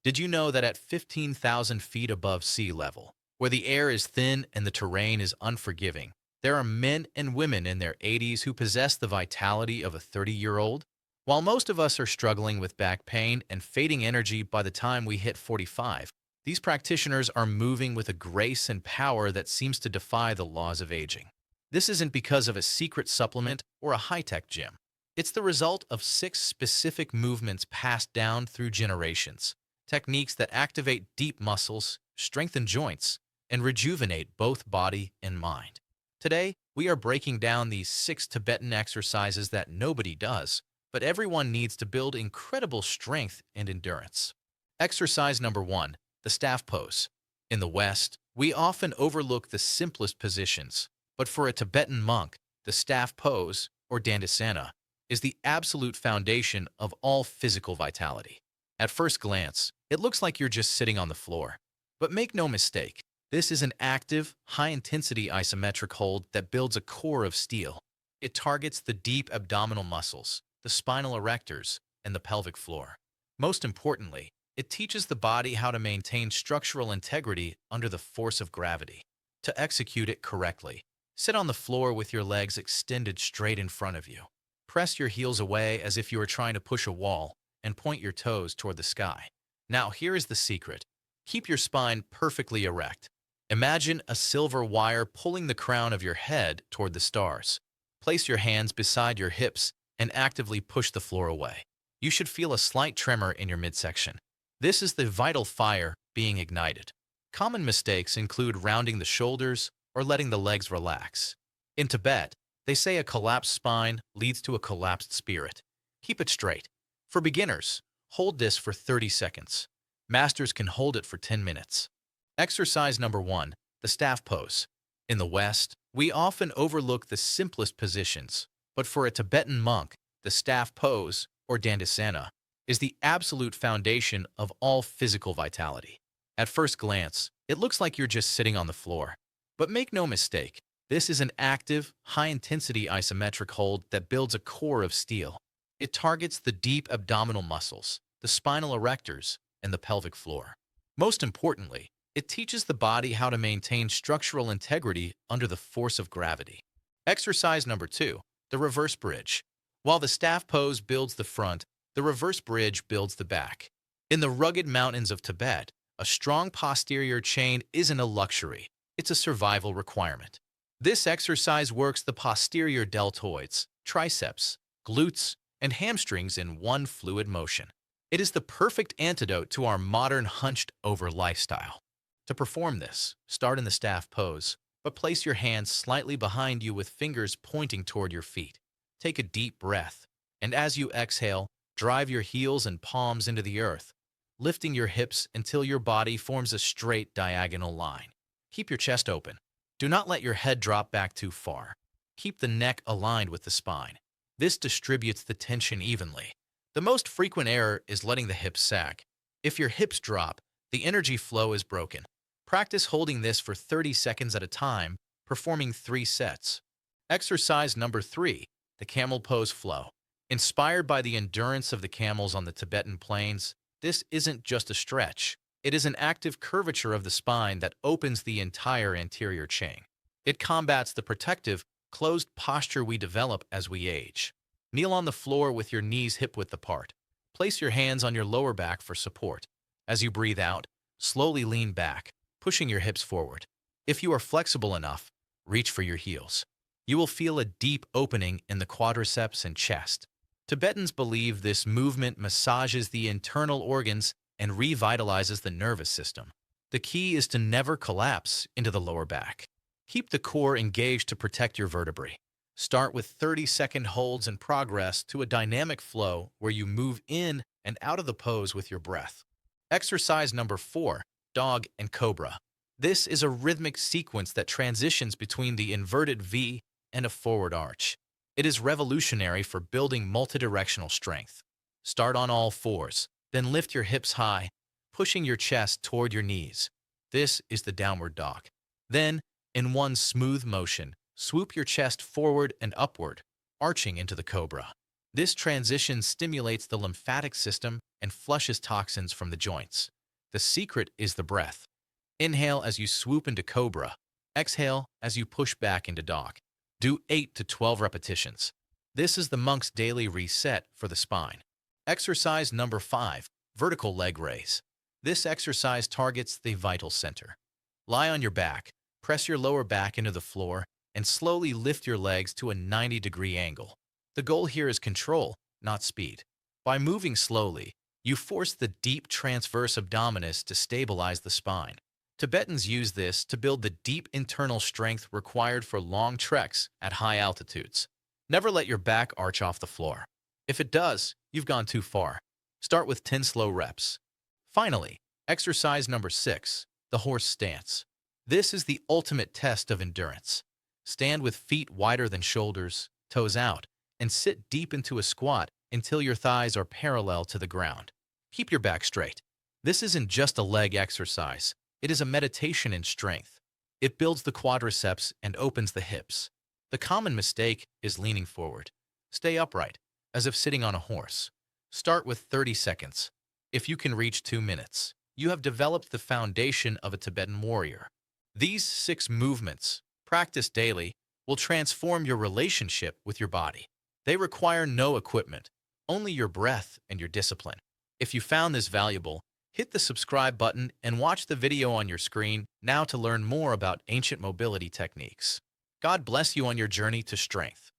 Did you know that at 15,000 feet above sea level, where the air is thin and the terrain is unforgiving, there are men and women in their 80s who possess the vitality of a 30-year-old? While most of us are struggling with back pain and fading energy by the time we hit 45, these practitioners are moving with a grace and power that seems to defy the laws of aging. This isn't because of a secret supplement or a high-tech gym. It's the result of six specific movements passed down through generations. Techniques that activate deep muscles, strengthen joints, and rejuvenate both body and mind. Today, we are breaking down these six Tibetan exercises that nobody does, but everyone needs to build incredible strength and endurance. Exercise number one, the staff pose. In the West, we often overlook the simplest positions, but for a Tibetan monk, the staff pose, or dandasana, is the absolute foundation of all physical vitality. At first glance, it looks like you're just sitting on the floor. But make no mistake, this is an active, high-intensity isometric hold that builds a core of steel. It targets the deep abdominal muscles, the spinal erectors, and the pelvic floor. Most importantly, it teaches the body how to maintain structural integrity under the force of gravity. To execute it correctly, sit on the floor with your legs extended straight in front of you. Press your heels away as if you were trying to push a wall, and point your toes toward the sky. Now here is the secret. Keep your spine perfectly erect. Imagine a silver wire pulling the crown of your head toward the stars. Place your hands beside your hips and actively push the floor away. You should feel a slight tremor in your midsection. This is the vital fire being ignited. Common mistakes include rounding the shoulders or letting the legs relax. In Tibet, they say a collapsed spine leads to a collapsed spirit. Keep it straight. For beginners, hold this for 30 seconds. Masters can hold it for 10 minutes. Exercise number one, the staff pose. In the West, we often overlook the simplest positions, but for a Tibetan monk, the staff pose, or dandasana, is the absolute foundation of all physical vitality. At first glance, it looks like you're just sitting on the floor. But make no mistake, this is an active, high-intensity isometric hold that builds a core of steel. It targets the deep abdominal muscles, the spinal erectors, and the pelvic floor. Most importantly, it teaches the body how to maintain structural integrity under the force of gravity. Exercise number two, the reverse bridge. While the staff pose builds the front, the reverse bridge builds the back. In the rugged mountains of Tibet, a strong posterior chain isn't a luxury, it's a survival requirement. This exercise works the posterior deltoids, triceps, glutes, and hamstrings in one fluid motion. It is the perfect antidote to our modern hunched-over lifestyle. To perform this, start in the staff pose, but place your hands slightly behind you with fingers pointing toward your feet. Take a deep breath, and as you exhale, drive your heels and palms into the earth, lifting your hips until your body forms a straight diagonal line. Keep your chest open. Do not let your head drop back too far. Keep the neck aligned with the spine. This distributes the tension evenly. The most frequent error is letting the hips sag. If your hips drop, the energy flow is broken. Practice holding this for 30 seconds at a time, performing 3 sets. Exercise number 3, the camel pose flow. Inspired by the endurance of the camels on the Tibetan plains, this isn't just a stretch. It is an active curvature of the spine that opens the entire anterior chain. It combats the protective, closed posture we develop as we age. Kneel on the floor with your knees hip-width apart. Place your hands on your lower back for support. As you breathe out, slowly lean back, pushing your hips forward. If you are flexible enough, reach for your heels. You will feel a deep opening in the quadriceps and chest. Tibetans believe this movement massages the internal organs and revitalizes the nervous system. The key is to never collapse into the lower back. Keep the core engaged to protect your vertebrae. Start with 30-second holds and progress to a dynamic flow where you move in and out of the pose with your breath. Exercise number 4, dog and cobra. This is a rhythmic sequence that transitions between the inverted V and a forward arch. It is revolutionary for building multidirectional strength. Start on all fours, then lift your hips high, pushing your chest toward your knees. This is the downward dog. Then, in one smooth motion, swoop your chest forward and upward, arching into the cobra. This transition stimulates the lymphatic system and flushes toxins from the joints. The secret is the breath. Inhale as you swoop into cobra. Exhale as you push back into dog. Do 8 to 12 repetitions. This is the monk's daily reset for the spine. Exercise number 5, vertical leg raise. This exercise targets the vital center. Lie on your back, press your lower back into the floor, and slowly lift your legs to a 90-degree angle. The goal here is control, not speed. By moving slowly, you force the deep transverse abdominis to stabilize the spine. Tibetans use this to build the deep internal strength required for long treks at high altitudes. Never let your back arch off the floor. If it does, you've gone too far. Start with 10 slow reps. Finally, exercise number 6, the horse stance. This is the ultimate test of endurance. Stand with feet wider than shoulders, toes out, and sit deep into a squat until your thighs are parallel to the ground. Keep your back straight. This isn't just a leg exercise. It is a meditation in strength. It builds the quadriceps and opens the hips. The common mistake is leaning forward. Stay upright, as if sitting on a horse. Start with 30 seconds. If you can reach 2 minutes, you have developed the foundation of a Tibetan warrior. These 6 movements, practiced daily, will transform your relationship with your body. They require no equipment, only your breath and your discipline. If you found this valuable, hit the subscribe button and watch the video on your screen now to learn more about ancient mobility techniques. God bless you on your journey to strength.